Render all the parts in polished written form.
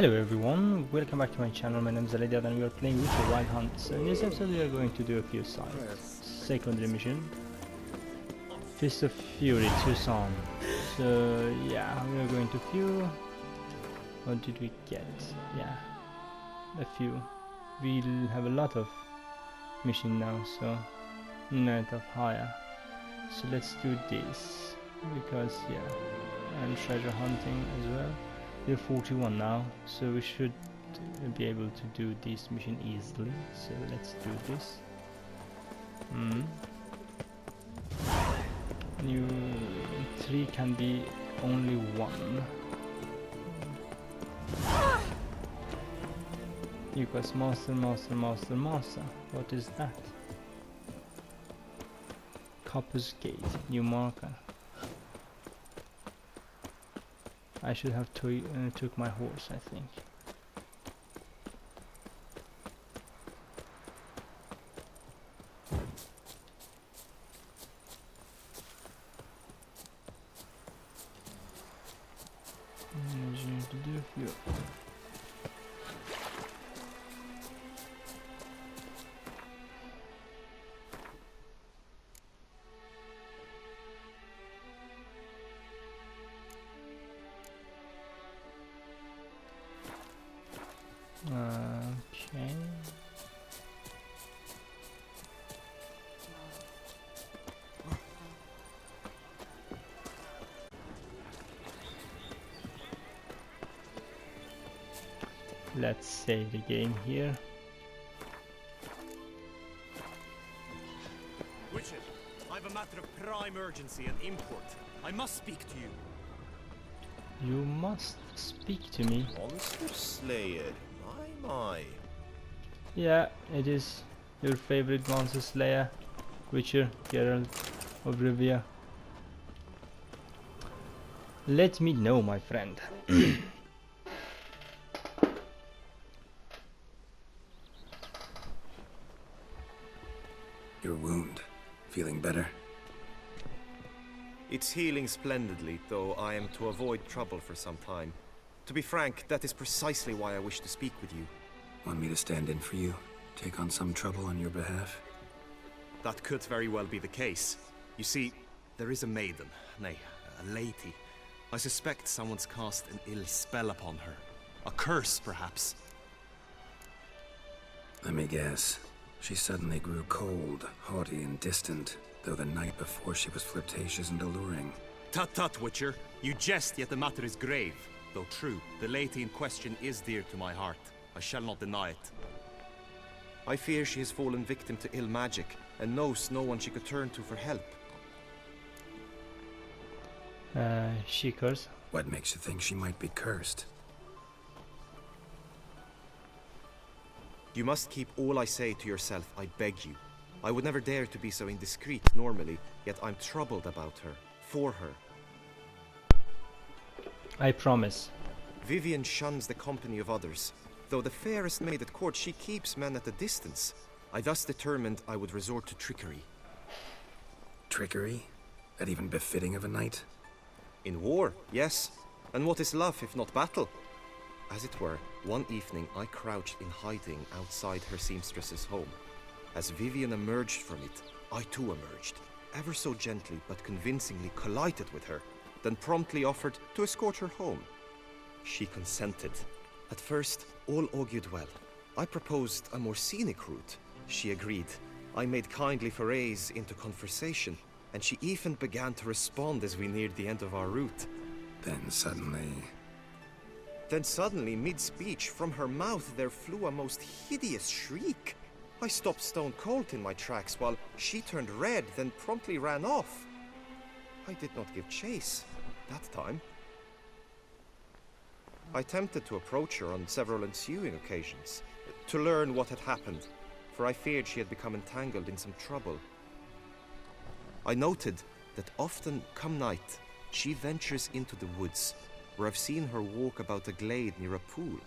Hello everyone, welcome back to my channel. My name is Alidia and we are playing with the Wild Hunt. So in this episode we are going to do a few sides. Secondary mission. Fist of Fury, Tucson. So yeah, we are going to few. What did we get? Yeah, a few. We'll have a lot of mission now, so net of higher. So let's do this, because yeah, and treasure hunting as well. We're 41 now, so we should be able to do this mission easily. So let's do this. New 3 can be only 1. Equals master. What is that? Copper's Gate, new marker. I should have took my horse, I think. Okay. Let's save the game here. Witcher, I have a matter of prime urgency and import. I must speak to you. You must speak to me. Monster Slayer, my. Yeah, it is your favorite monster slayer, Witcher, Geralt of Rivia. Let me know, my friend. Your wound. Feeling better? It's healing splendidly, though I am to avoid trouble for some time. To be frank, that is precisely why I wish to speak with you. Want me to stand in for you? Take on some trouble on your behalf? That could very well be the case. You see, there is a maiden, nay, a lady. I suspect someone's cast an ill spell upon her. A curse, perhaps. Let me guess. She suddenly grew cold, haughty and distant, though the night before she was flirtatious and alluring. Tut tut, Witcher. You jest, yet the matter is grave. Though true, the lady in question is dear to my heart. I shall not deny it. I fear she has fallen victim to ill magic, and knows no one she could turn to for help. She curse. What makes you think she might be cursed? You must keep all I say to yourself, I beg you. I would never dare to be so indiscreet normally, yet I'm troubled about her, for her. I promise. Vivian shuns the company of others. Though the fairest maid at court, she keeps men at a distance. I thus determined I would resort to trickery. Trickery? That even befitting of a knight? In war, yes. And what is love if not battle? As it were, one evening I crouched in hiding outside her seamstress's home. As Vivian emerged from it, I too emerged, ever so gently but convincingly collided with her, then promptly offered to escort her home. She consented. At first, all augured well. I proposed a more scenic route. She agreed. I made kindly forays into conversation, and she even began to respond as we neared the end of our route. Then suddenly, mid-speech, from her mouth there flew a most hideous shriek. I stopped stone cold in my tracks while she turned red, then promptly ran off. I did not give chase that time. I attempted to approach her on several ensuing occasions, to learn what had happened, for I feared she had become entangled in some trouble. I noted that often, come night, she ventures into the woods, where I've seen her walk about a glade near a pool.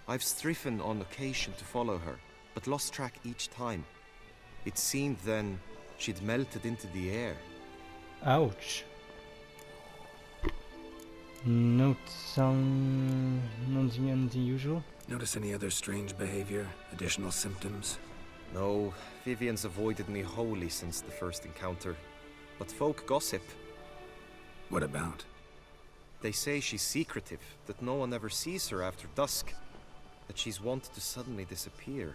I've striven on occasion to follow her, but lost track each time. It seemed then she'd melted into the air. Ouch. Nothing unusual. Notice any other strange behavior? Additional symptoms? No, Vivian's avoided me wholly since the first encounter. But folk gossip. What about? They say she's secretive, that no one ever sees her after dusk. That she's wont to suddenly disappear.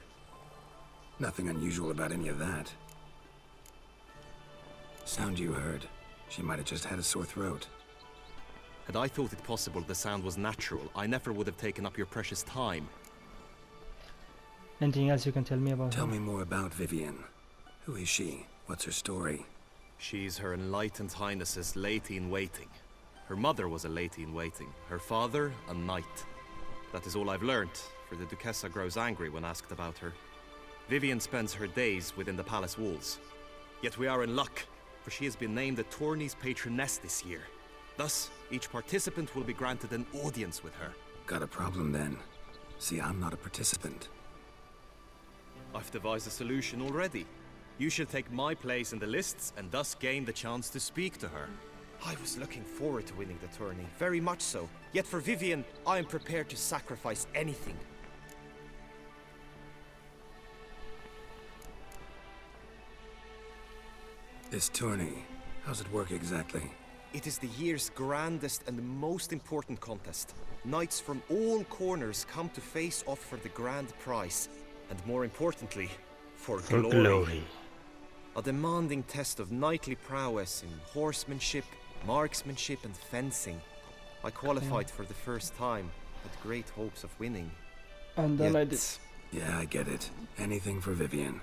Nothing unusual about any of that. Sound you heard. She might have just had a sore throat. Had I thought it possible the sound was natural, I never would have taken up your precious time. Anything else you can tell me about Tell her? me more about Vivian. Who is she? What's her story? She's Her Enlightened Highness's lady-in-waiting. Her mother was a lady-in-waiting, her father a knight. That is all I've learnt, for the Duchessa grows angry when asked about her. Vivian spends her days within the palace walls. Yet we are in luck, for she has been named the tourney's patroness this year. Thus, each participant will be granted an audience with her. Got a problem then. See, I'm not a participant. I've devised a solution already. You shall take my place in the lists and thus gain the chance to speak to her. I was looking forward to winning the tourney, very much so. Yet for Vivian, I am prepared to sacrifice anything. This tourney, how's it work exactly? It is the year's grandest and most important contest. Knights from all corners come to face off for the grand prize. And more importantly, for glory. A demanding test of knightly prowess in horsemanship, marksmanship and fencing. I qualified for the first time, with great hopes of winning. And then Yet, I did. Yeah, I get it. Anything for Vivian.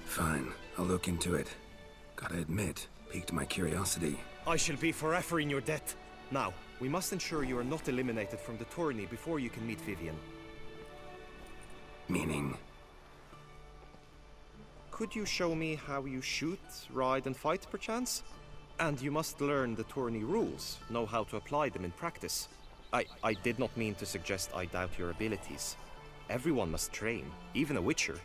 Fine, I'll look into it. Gotta admit, piqued my curiosity. I shall be forever in your debt. Now, we must ensure you are not eliminated from the tourney before you can meet Vivian. Meaning? Could you show me how you shoot, ride and fight, perchance? And you must learn the tourney rules, know how to apply them in practice. I did not mean to suggest I doubt your abilities. Everyone must train, even a witcher.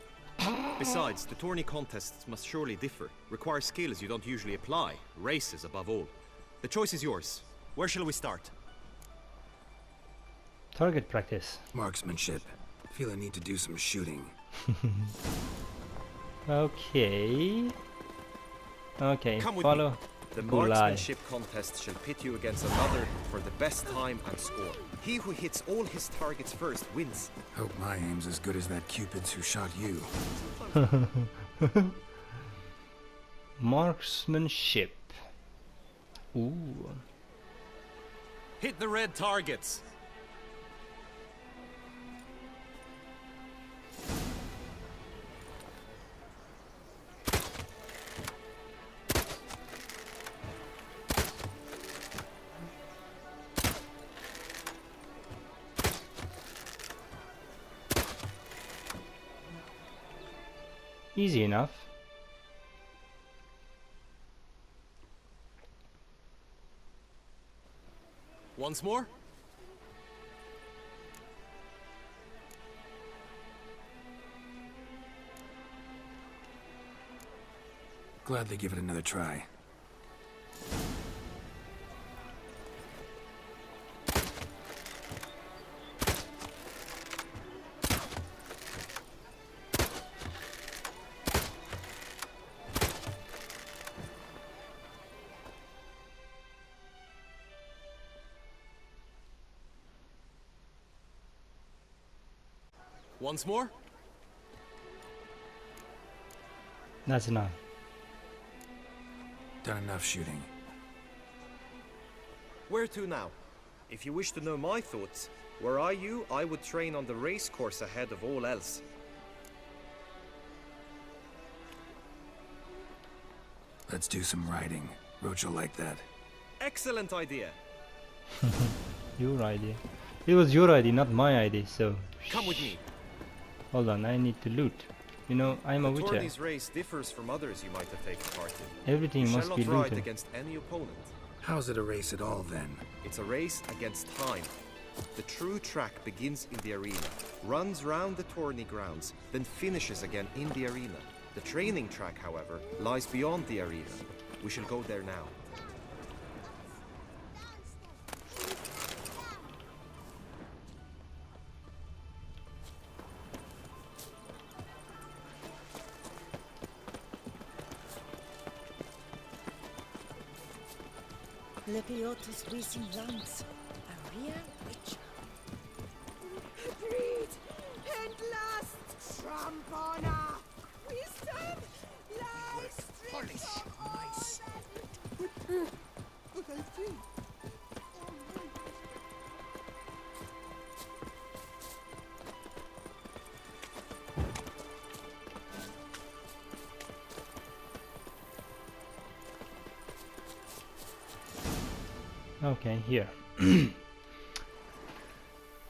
Besides, the tourney contests must surely differ, require skills you don't usually apply, races above all. The choice is yours. Where shall we start? Target practice. Marksmanship. Feel I need to do some shooting. Okay. Okay, Come with follow. me. The Gulai. marksmanship contest shall pit you against another for the best time and score. He who hits all his targets first wins. Hope my aim's as good as that Cupid's who shot you. Marksmanship. Ooh. Hit the red targets. Easy enough. Once more. Gladly give it another try. Once more. That's enough. Done enough shooting. Where to now? If you wish to know my thoughts, were I you, I would train on the race course ahead of all else. Let's do some riding. Roach will like that. Excellent idea. Your idea. It was your idea, not my idea, so... Come with me. Hold on, I need to loot. You know, I'm a The witcher. tourney's race differs from others you might have taken part in. Everything You must shall be not ride looted. against any opponent. How's it a race at all then? It's a race against time. The true track begins in the arena, runs round the tourney grounds, then finishes again in the arena. The training track, however, lies beyond the arena. We shall go there now. Lepiotus recent lands. A real witcher. Greed and lust, Trampona. Wisdom lies. Polish my spirit. But I think. Okay, here.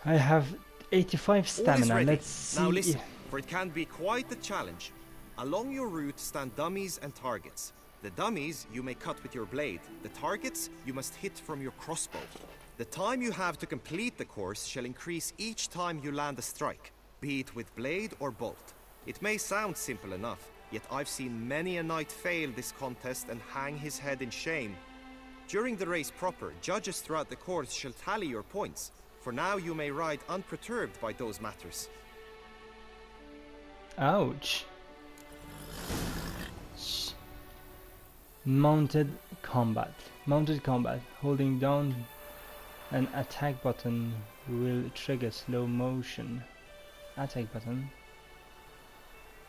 I have 85 All is stamina. ready. Let's see. Now listen, for it can be quite the challenge. Along your route stand dummies and targets. The dummies you may cut with your blade. The targets you must hit from your crossbow. The time you have to complete the course shall increase each time you land a strike, be it with blade or bolt. It may sound simple enough, yet I've seen many a knight fail this contest and hang his head in shame. During the race proper, judges throughout the course shall tally your points. For now you may ride unperturbed by those matters. Ouch. Mounted combat. Mounted combat. Holding down an attack button will trigger slow motion. Attack button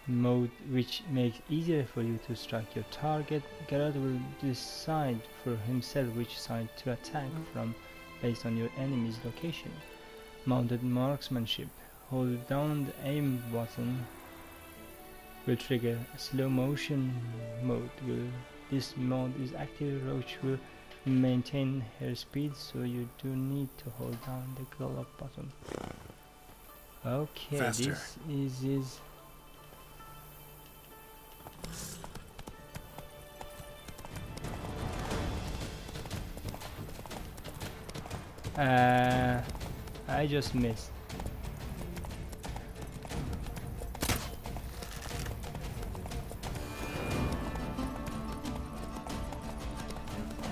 mode, which makes it easier for you to strike your target. Geralt will decide for himself which side to attack from based on your enemy's location. Mounted marksmanship. Hold down the aim button will trigger slow motion mode. This mode is active. Roach will maintain her speed, so you do need to hold down the gallop button. Okay, Faster. this is I just missed.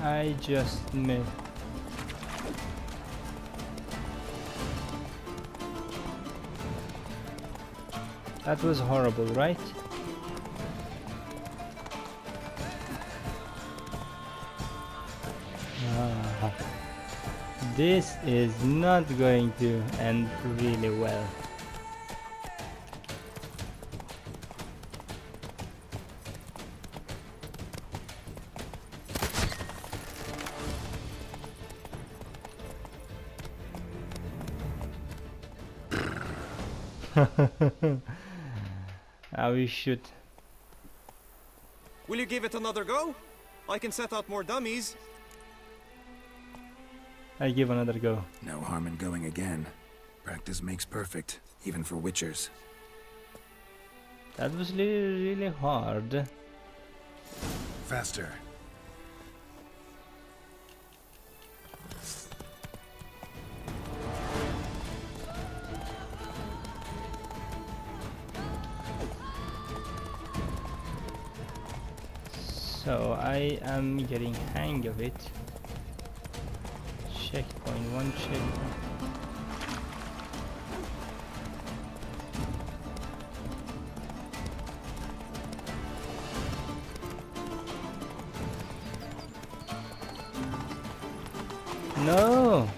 I just missed. That was horrible, right? Ah, this is not going to end really well. We should. Will you give it another go? I can set out more dummies. I give another go. No harm in going again. Practice makes perfect, even for witchers. That was really hard. Faster. So I am getting hang of it. Checkpoint, one checkpoint. No!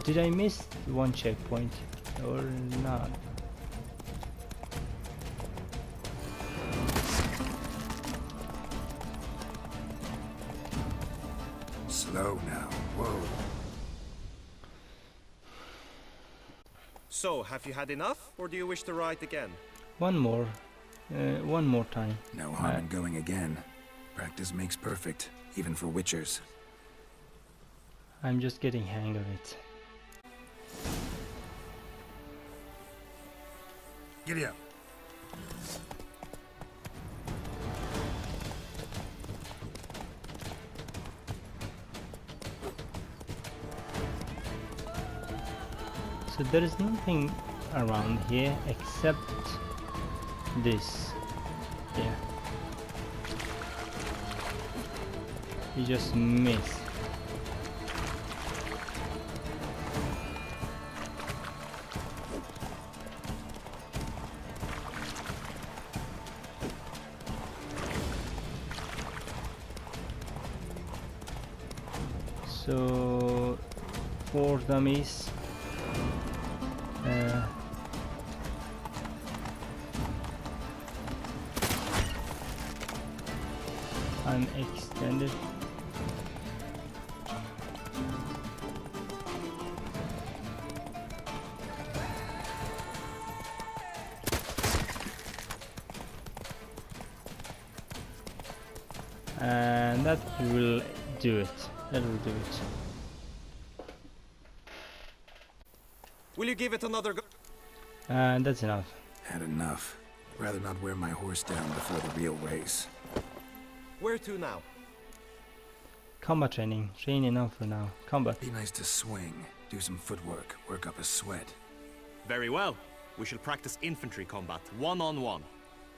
Did I miss one checkpoint or not? Slow now. Whoa. So, have you had enough, or do you wish to ride again? One more time. No harm in going again. Practice makes perfect, even for witchers. I'm just getting hang of it. Giddy up. So there is nothing around here except this. Yeah. You just miss. So 4 dummies. Unextended. And that will do it. That will do it. Will you give it another go? And that's enough. Had enough. Rather not wear my horse down before the real race. Where to now? Combat training. Train enough for now. Combat. Be nice to swing. Do some footwork. Work up a sweat. Very well. We shall practice infantry combat, one-on-one.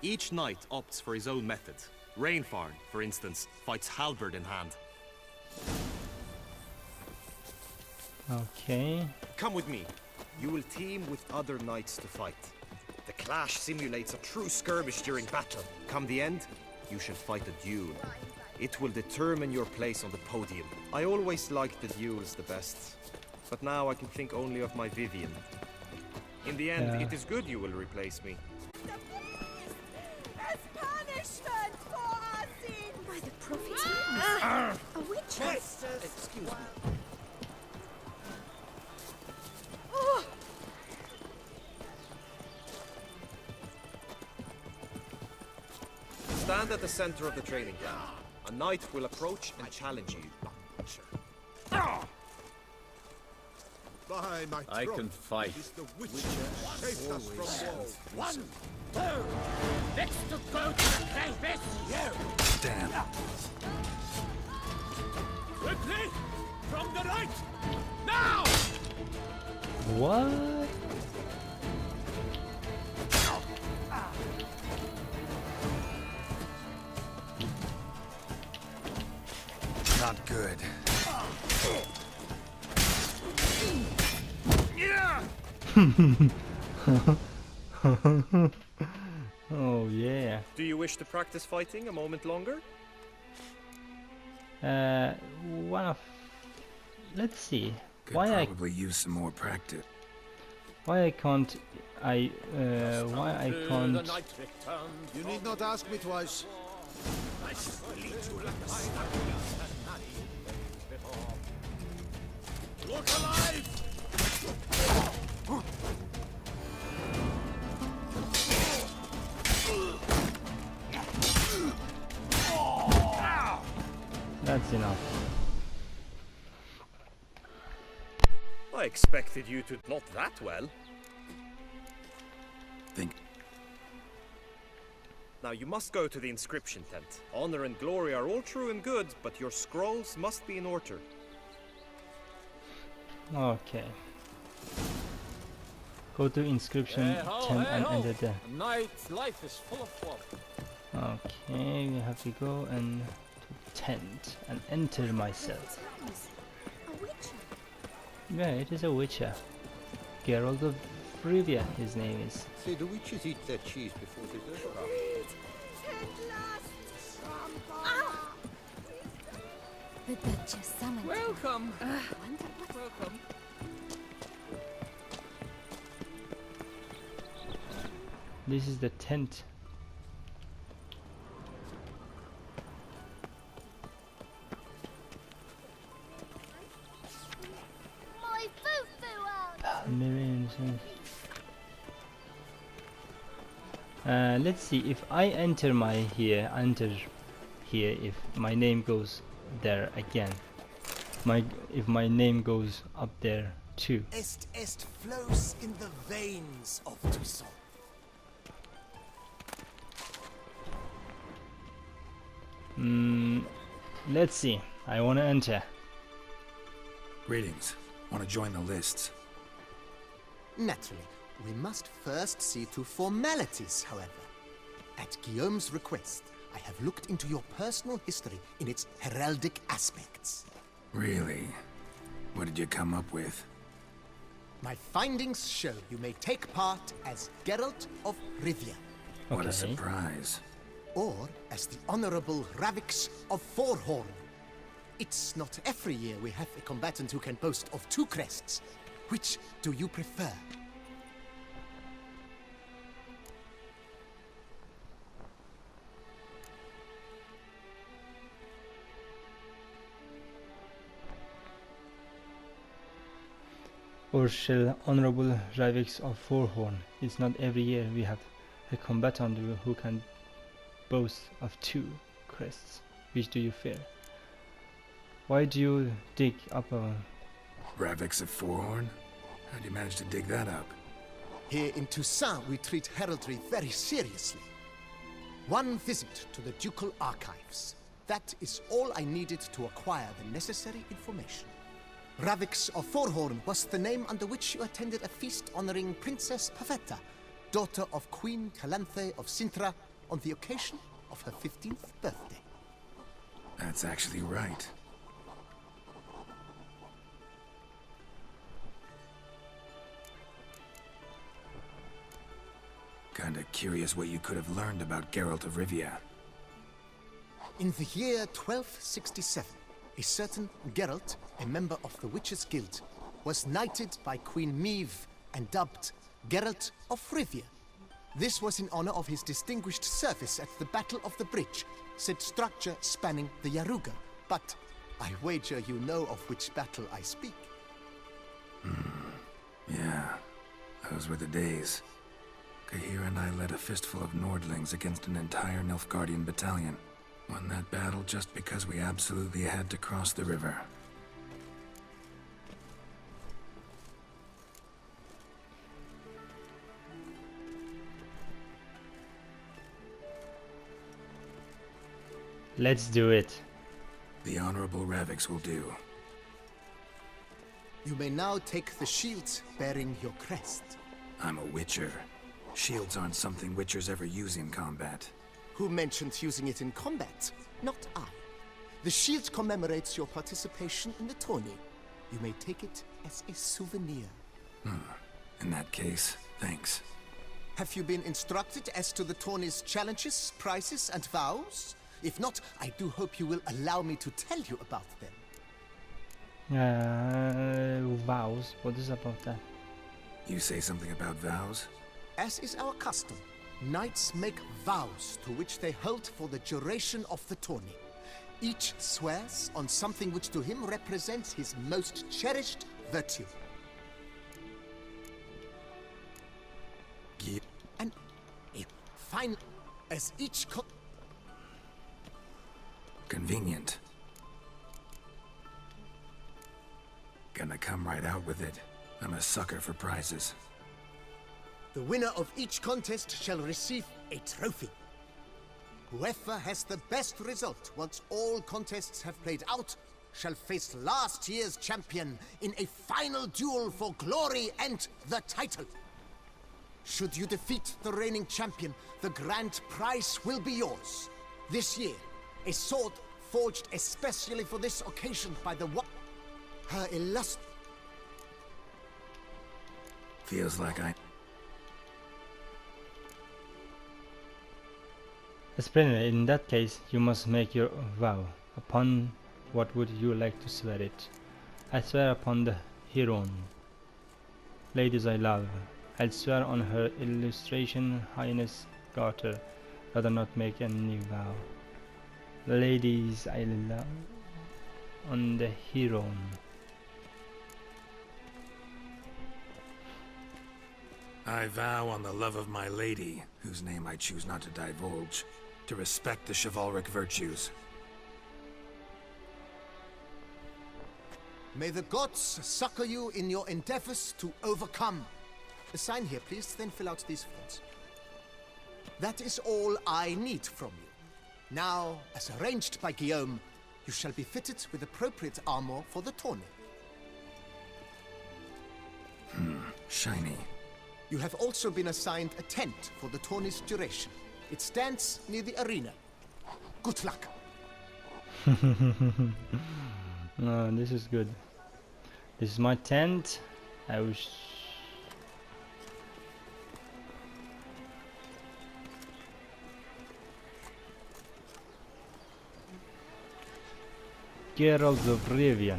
Each knight opts for his own method. Rainfarn, for instance, fights halberd in hand. Okay. Come with me. You will team with other knights to fight. The clash simulates a true skirmish during battle. Come the end, you shall fight a duel. It will determine your place on the podium. I always liked the duels the best, but now I can think only of my Vivian. In the end, it is good you will replace me. As punishment for our sin! By the prophet's witness, a witch! Excuse me. Oh. Stand at the center of the training ground. A knight will approach and challenge you. By my I throat can fight. is the witch saved us from war. Next to go to the canvas! Damn. Quickly! From the right! Now! What? Not good. Oh yeah. Do you wish to practice fighting a moment longer? One of. Let's see. Could Why probably use some more practice. I can't. Why I can't. The night returned. You need not ask me twice. I split you like a stag. Look alive! That's enough. I expected you to not that well. Think. Now you must go to the inscription tent. Honor and glory are all true and good, but your scrolls must be in order. Okay. Go to inscription tent and enter there. A knight's life is full of woe. Okay, we have to go and to tent and enter myself. A witch! Yeah, it is a witcher. Geralt of Rivia, his name is. See, the witches eat their cheese before they go. The Duchess summoned Welcome! Wonderful. Welcome. This is the tent. My foo-foo out! Let's see if I enter here if my name goes there again. If my name goes up there too. Est flows in the veins of Toussaint. Let's see. I want to enter. Greetings. Want to join the lists? Naturally, we must first see to formalities, however. At Guillaume's request, I have looked into your personal history in its heraldic aspects. Really? What did you come up with? My findings show you may take part as Geralt of Rivia, What a Okay. surprise. or as the Honorable Ravix of Forhorn. It's not every year we have a combatant who can boast of 2 crests. Which do you prefer? Or shall Honorable Ravix of Forhorn? It's not every year we have a combatant who can boast of 2 crests. Which do you fear? Why do you dig up a... Ravix of Forhorn? How'd you manage to dig that up? Here in Toussaint, we treat heraldry very seriously. One visit to the Ducal Archives. That is all I needed to acquire the necessary information. Ravix of Forhorn was the name under which you attended a feast honoring Princess Pavetta, daughter of Queen Calanthe of Sintra, on the occasion of her 15th birthday. That's actually right. Kinda curious what you could have learned about Geralt of Rivia. In the year 1267, a certain Geralt, a member of the Witches' Guild, was knighted by Queen Meve and dubbed Geralt of Rivia. This was in honor of his distinguished service at the Battle of the Bridge, said structure spanning the Yaruga. But I wager you know of which battle I speak. Yeah, those were the days. Kahir and I led a fistful of Nordlings against an entire Nilfgaardian battalion. Won that battle just because we absolutely had to cross the river. Let's do it. The Honorable Ravix will do. You may now take the shield bearing your crest. I'm a Witcher. Shields aren't something Witchers ever use in combat. Who mentioned using it in combat? Not I. The shield commemorates your participation in the tourney. You may take it as a souvenir. In that case, thanks. Have you been instructed as to the tourney's challenges, prizes, and vows? If not, I do hope you will allow me to tell you about them. Vows? What is about that? You say something about vows? As is our custom, knights make vows to which they hold for the duration of the tourney. Each swears on something which to him represents his most cherished virtue. And a final, as each Convenient. Gonna come right out with it. I'm a sucker for prizes. the winner of each contest shall receive a trophy. Whoever has the best result once all contests have played out shall face last year's champion in a final duel for glory and the title. Should you defeat the reigning champion, the grand prize will be yours. This year, a sword forged especially for this occasion by her illustrious... Feels like I... Splendid. In that case, you must make your vow. Upon what would you like to swear it? I swear upon the Huron. Ladies I love. I'll swear on her illustration, Highness Garter. Rather not make any vow. Ladies I love. On the Huron. I vow on the love of my lady, whose name I choose not to divulge, to respect the chivalric virtues. May the gods succor you in your endeavors to overcome. Sign here, please, then fill out these forms. That is all I need from you. Now, as arranged by Guillaume, you shall be fitted with appropriate armor for the tourney. Shiny. You have also been assigned a tent for the tourney's duration. It stands near the arena. Good luck. No, this is good. This is my tent. I wish. Geralt of Rivia.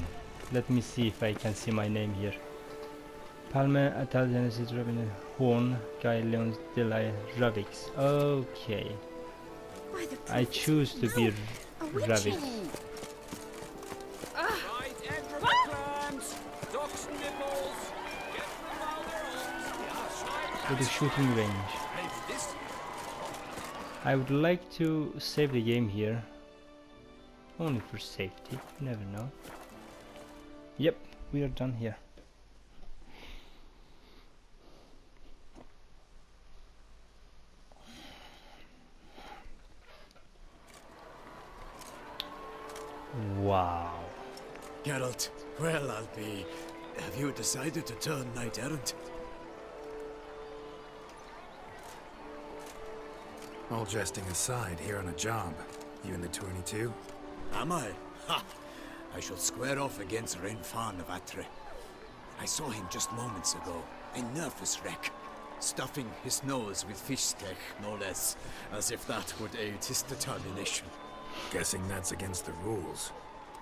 Let me see if I can see my name here. Palme Italianis Rabin Horn Guy Leons Delay Ravix. Okay. I choose to be Ravix. Right, Edward clams, ducks and nipples. Get them while they're For the shooting range. I would like to save the game here. Only for safety, you never know. Yep, we are done here. Wow. Geralt, well, I'll be... Have you decided to turn knight-errant? All jesting aside, here on a job. You in the 22? Am I? Ha! I shall square off against Renfan of Atre. I saw him just moments ago. A nervous wreck. Stuffing his nose with fish steak, no less. As if that would aid his determination. Guessing that's against the rules.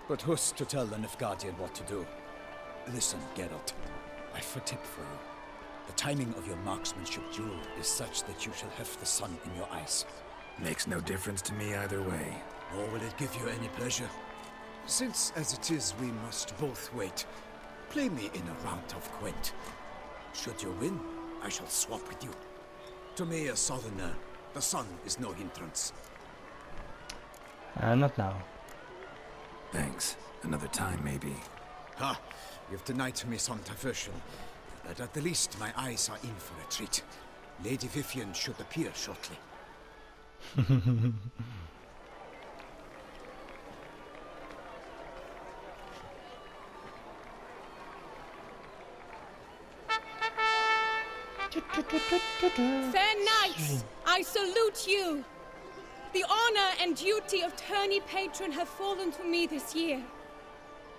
But who's to tell the Nilfgaardian what to do? Listen, Geralt. I've a tip for you. The timing of your marksmanship duel is such that you shall have the sun in your eyes. Makes no difference to me either way. Nor will it give you any pleasure. Since, as it is, we must both wait, play me in a round of Gwent. Should you win, I shall swap with you. To me, a southerner, the sun is no hindrance. Not now. Thanks. Another time, maybe. Ha! You've denied me some diversion. But at the least, my eyes are in for a treat. Lady Vivian should appear shortly. Fair knights, I salute you. The honor and duty of tourney patron have fallen to me this year.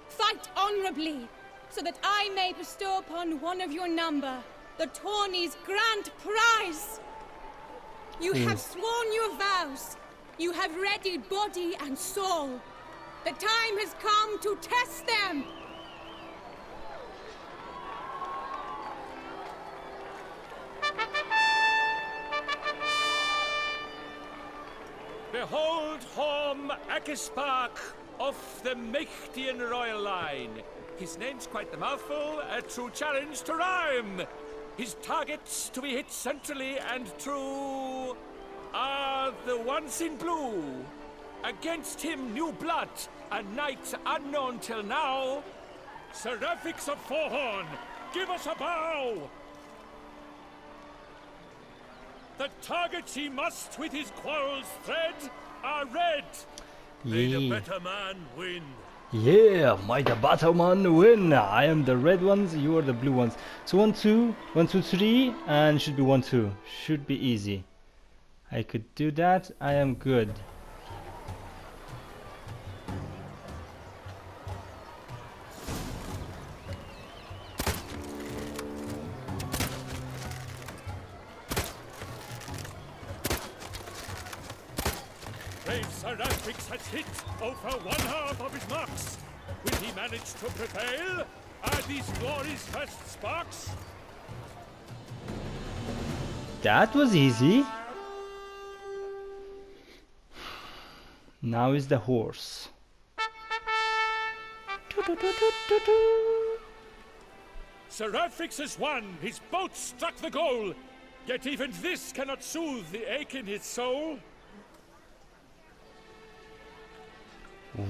Fight honorably, so that I may bestow upon one of your number the tourney's grand prize. You have sworn your vows. You have readied body and soul. The time has come to test them. Behold Horm Akispark of the Mechtian royal line. His name's quite the mouthful, a true challenge to rhyme. His targets to be hit centrally and true are the ones in blue. Against him new blood, a knight unknown till now. Seraphix of Forehorn, give us a bow! The targets he must with his quarrels thread are red. May the better man win. Yeah, may the better man win. I am the red ones, you are the blue ones. So 1, 2, 1, 2, 3, and should be 1, 2. Should be easy. I could do that. I am good. Brave Seraphix has hit over 1/2 of his marks. Will he manage to prevail? Are these glory's first sparks? That was easy. Now is the horse. Seraphix has won. His boat struck the goal. Yet even this cannot soothe the ache in his soul.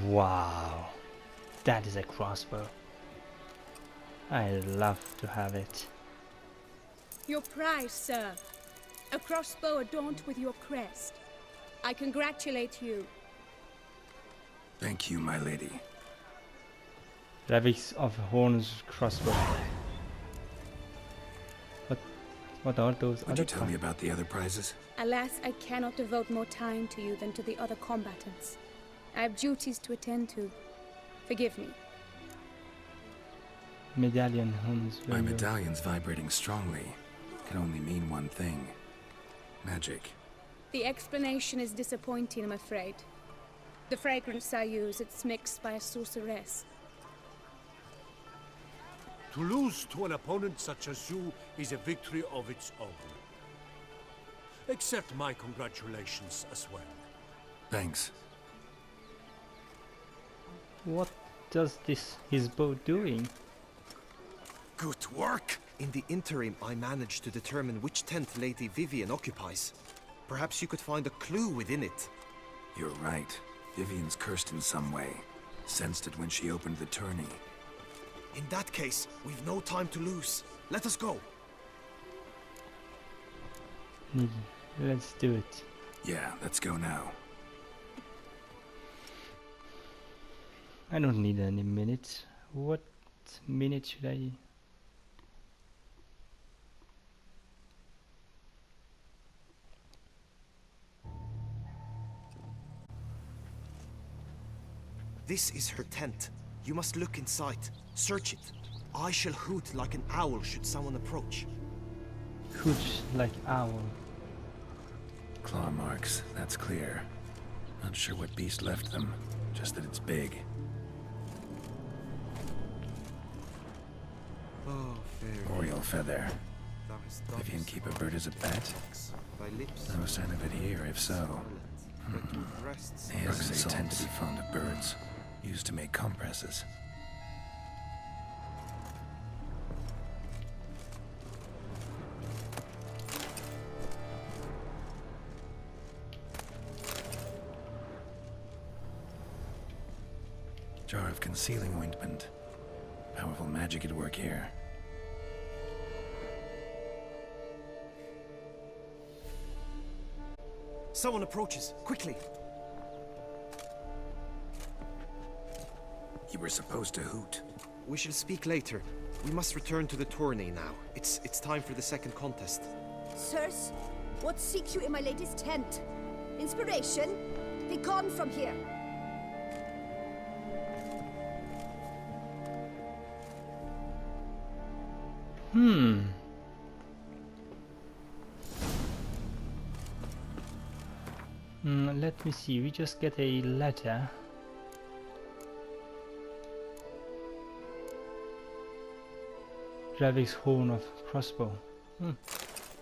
Wow, that is a crossbow. I'd love to have it. Your prize, sir. A crossbow adorned with your crest. I congratulate you. Thank you, my lady. Ravix of Horn's crossbow. What are those Would other you tell me about the other prizes? Alas, I cannot devote more time to you than to the other combatants. I have duties to attend to. Forgive me. medallion Hans? My medallion's vibrating strongly. Can only mean one thing. Magic. The explanation is disappointing, I'm afraid. The fragrance I use, it's mixed by a sorceress. To lose to an opponent such as you is a victory of its own. Accept my congratulations as well. Thanks. What does his bow doing? Good work! In the interim, I managed to determine which tent Lady Vivian occupies. Perhaps you could find a clue within it. You're right. Vivian's cursed in some way. Sensed it when she opened the tourney. In that case, we've no time to lose. Let us go. Let's do it. Yeah, let's go now. I don't need any minutes. What minute should I... This is her tent. You must look inside. Search it. I shall hoot like an owl should someone approach. Hooch like owl. Claw marks, that's clear. Not sure what beast left them, just that it's big. Oh, fair. Oriole feather. Thou hast Vivian keep a bird as a pet? thy lips. No sign of it here, if so. They tend to be fond of birds. Used to make compresses. Jar of concealing ointment. Powerful magic at work here. Someone approaches. Quickly. You were supposed to hoot. We shall speak later. We must return to the tourney now. It's time for the second contest. Sirs, what seeks you in my lady's tent? Inspiration? Be gone from here. Let me see, we just get a letter. Dravik's horn of crossbow.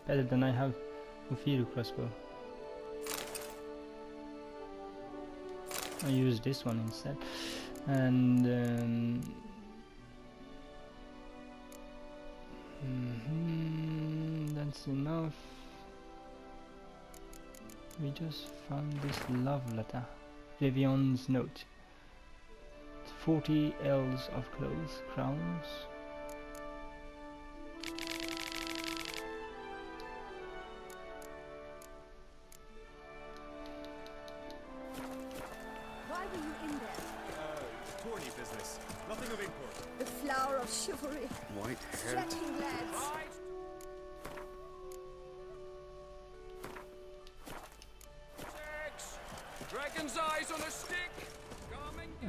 Better than I have Mufhiru crossbow. I use this one instead. And that's enough. We just found this love letter. Vivian's note. 40 ells of clothes, crowns. Why were you in there? Tourney business. Nothing of import. The flower of chivalry. White Striking lads. Dragon's eyes on a stick.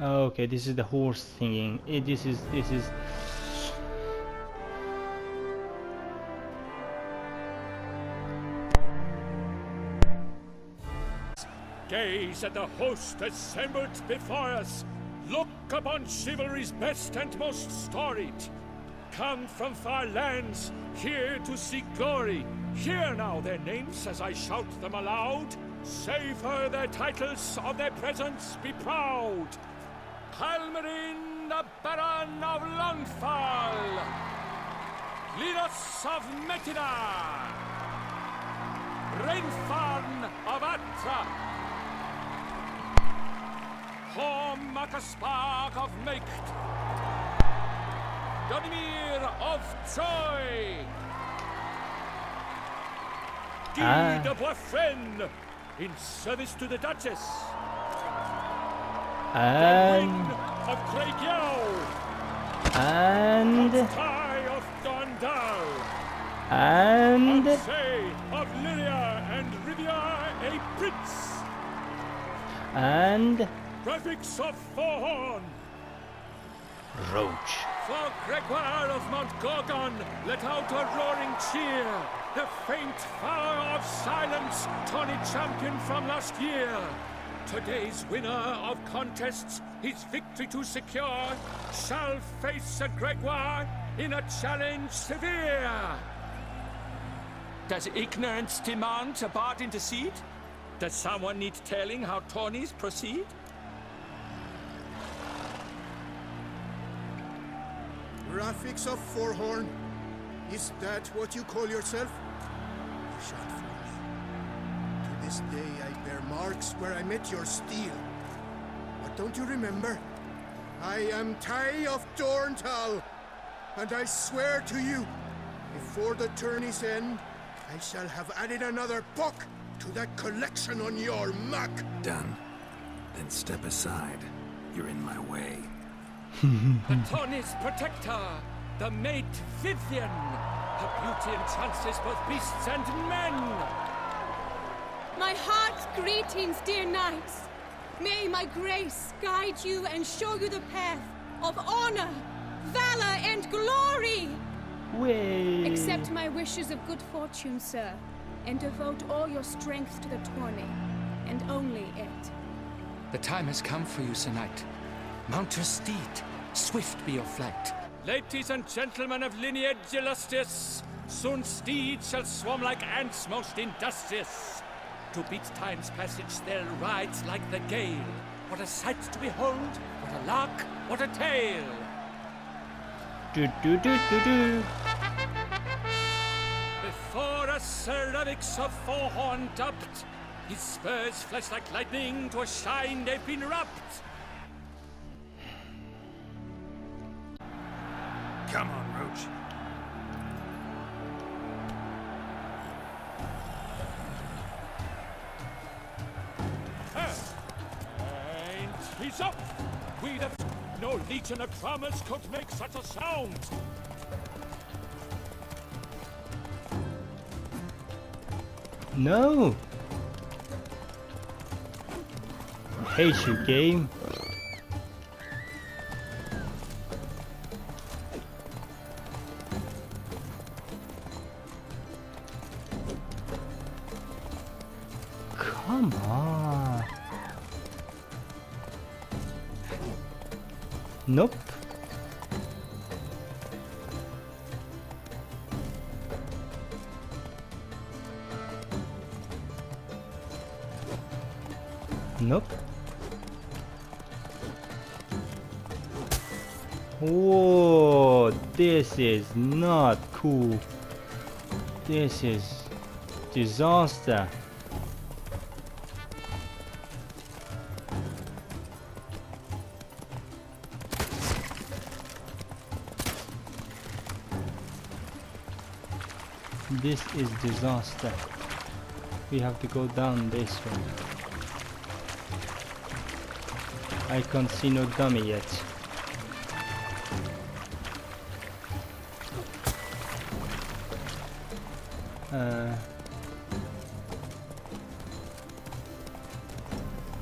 Oh, okay, this is the horse thingy. This is Gaze at the host assembled before us. Look upon chivalry's best and most storied. Come from far lands, here to seek glory. Hear now their names as I shout them aloud. Savor their titles, of their presence be proud. Halmarin, the Baron of Longfall. Linus of Metina. Renfarn of Atra. Horm Akaspark of Meikt. Donimir of Troy. Guy de Boisfren, in service to the Duchess. and Of Craigyow. and Tie of Gondal. And Say of Lilia and Rivia a prince. And Prefix of Forhorn. Roach. For Gregoire of Mount Gorgon, let out a roaring cheer. The faint fire of silence, Tawny champion from last year. Today's winner of contests, his victory to secure, shall face a Gregoire in a challenge severe. Does ignorance demand a bard intercede? Does someone need telling how Tawnies proceed? Graphics of Forhorn, is that what you call yourself? Shot forth. To this day I bear marks where I met your steel. But don't you remember? I am Tai of Dorntal, and I swear to you, before the tourney's end, I shall have added another book to that collection on your map. Done. Then step aside. You're in my way. The Tawny's protector, the mate Vivian. Her beauty entrances both beasts and men. My heart's greetings, dear knights. May my grace guide you and show you the path of honor, valor, and glory. Way. Accept my wishes of good fortune, sir, and devote all your strength to the tourney, and only it. The time has come for you, Sir Knight. Mount your steed. Swift be your flight. Ladies and gentlemen of lineage illustrious, soon steeds shall swarm like ants most industrious. To beat time's passage they'll ride like the gale. What a sight to behold, what a lark, what a tale. Do do do do do. Before a cervix of Forhorn dubbed, his spurs flash like lightning, to a shine they've been wrapped. Come on, Roach. And he's up! We'd have no legion of drummers could make such a sound! No! Hate you, game. Come on. Nope. Nope. Whoa, this is not cool. This is disaster. This is disaster. We have to go down this way. I can't see no dummy yet.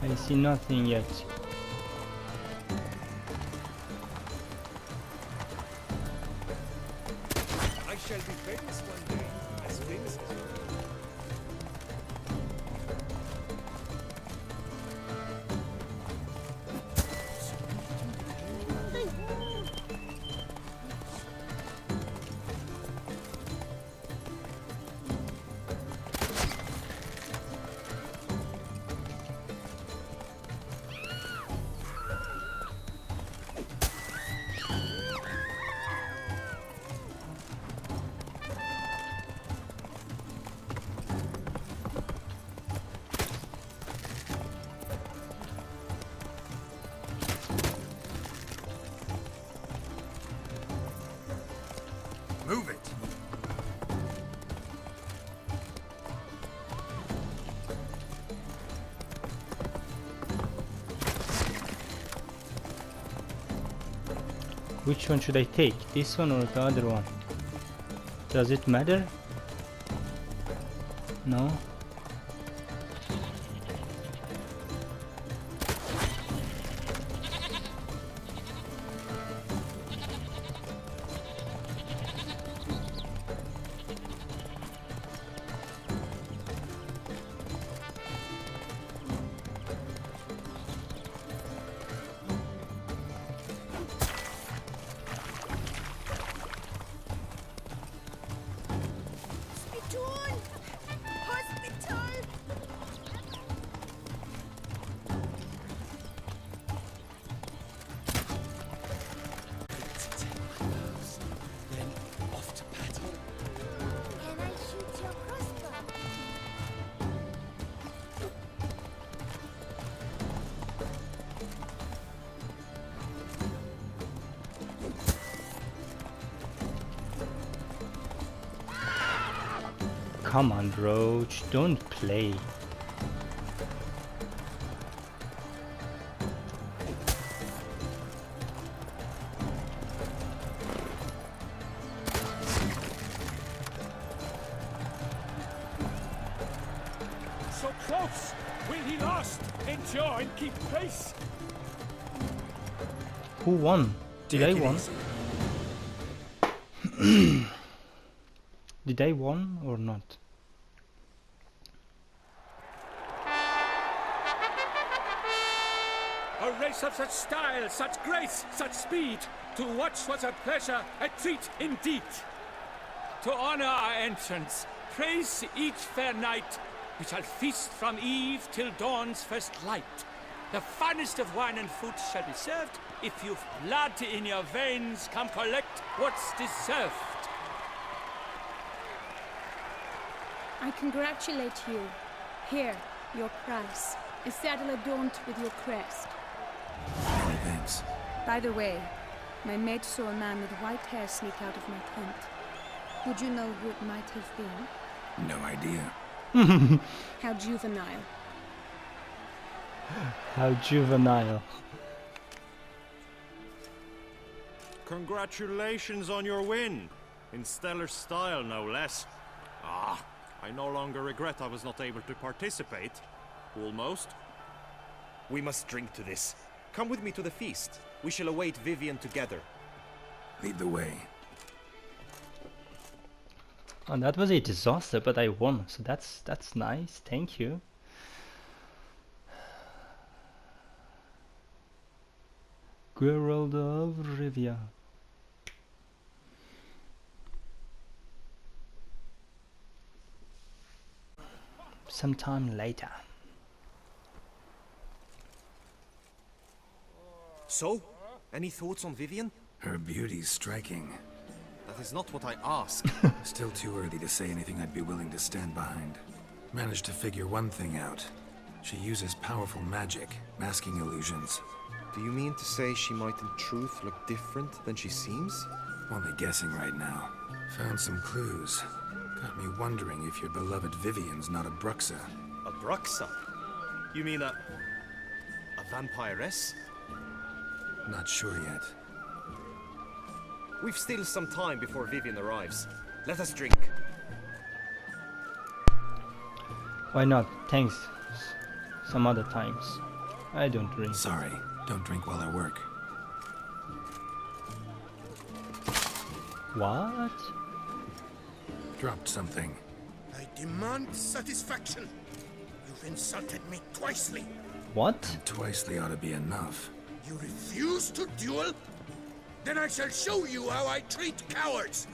I see nothing yet. I shall be famous one day, as famous as you. Move it. Which one should I take? This one or the other one? Does it matter? No? Come on, Roach, don't play. So close! Will he last? Endure and keep pace? Who won? Did I won? Did I won or not? A race of such style, such grace, such speed. To watch was a pleasure, a treat indeed. To honor our entrance, praise each fair knight. We shall feast from eve till dawn's first light. The finest of wine and food shall be served. If you've blood in your veins, come collect what's deserved. I congratulate you. Here, your prize. A saddle adorned with your crest. Thanks. By the way, my maid saw a man with white hair sneak out of my tent. Would you know who it might have been? No idea. How juvenile. How juvenile. Congratulations on your win. In stellar style, no less. Ah, I no longer regret I was not able to participate. Almost. We must drink to this. Come with me to the feast. We shall await Vivian together. Lead the way. And that was a disaster, but I won, so that's nice. Thank you. Geralt of Rivia. Sometime later. So, any thoughts on Vivian? Her beauty's striking. That is not what I ask. Still too early to say anything I'd be willing to stand behind. Managed to figure one thing out. She uses powerful magic, masking illusions. Do you mean to say she might in truth look different than she seems? Only guessing right now. Found some clues. Got me wondering if your beloved Vivian's not a Bruxa. A Bruxa? You mean a vampiress? Not sure yet. We've still some time before Vivian arrives. Let us drink. Why not? Thanks. Some other times. I don't drink. Sorry, don't drink while I work. What? Dropped something. I demand satisfaction. You've insulted me twicely. What? Twicely ought to be enough. You refuse to duel? Then I shall show you how I treat cowards!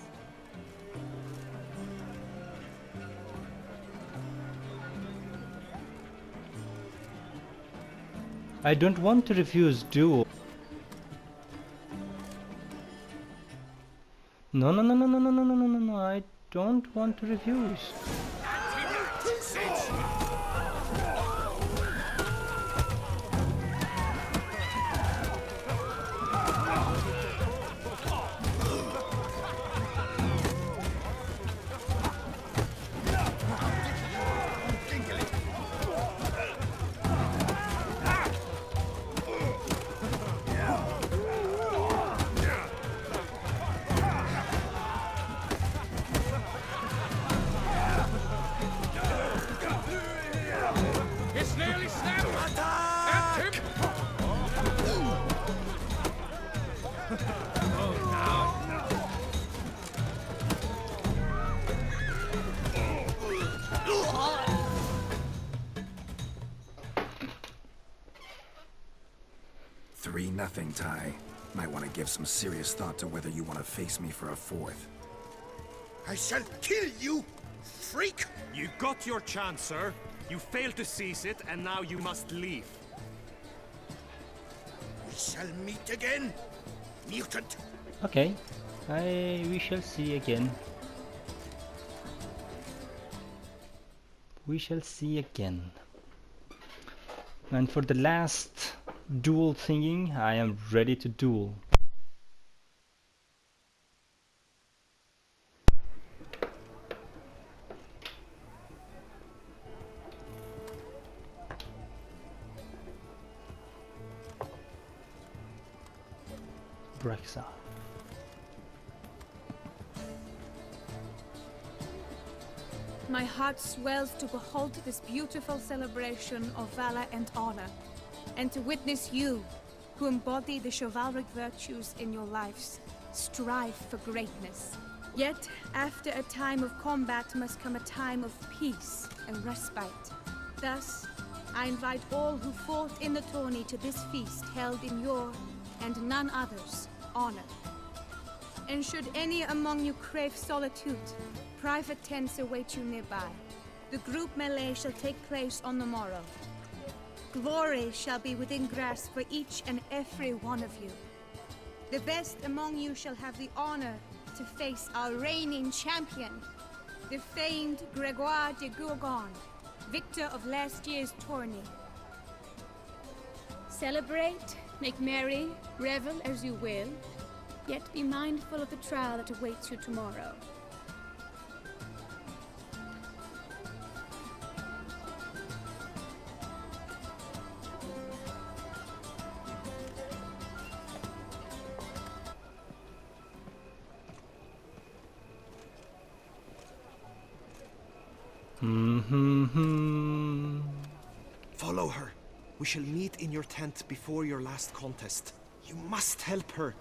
I don't want to refuse duel. No, I don't want to refuse. thing, Ty. Might want to give some serious thought to whether you want to face me for a fourth. I shall kill you, freak! You got your chance, sir. You failed to seize it, and now you must leave. We shall meet again, mutant. Okay, we shall see again. We shall see again. And for the last duel thingy, I am ready to duel. Brexa. My heart swells to behold this beautiful celebration of valor and honor, and to witness you, who embody the chivalric virtues in your lives, strive for greatness. Yet, after a time of combat must come a time of peace and respite. Thus, I invite all who fought in the tourney to this feast held in your, and none other's, honor. And should any among you crave solitude, private tents await you nearby. The group melee shall take place on the morrow. Glory shall be within grasp for each and every one of you. The best among you shall have the honor to face our reigning champion, the famed Gregoire de Gourgon, victor of last year's tourney. Celebrate, make merry, revel as you will, yet be mindful of the trial that awaits you tomorrow. Follow her. We shall meet in your tent before your last contest. You must help her.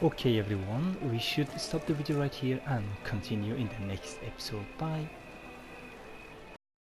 Okay everyone, we should stop the video right here and continue in the next episode. Bye!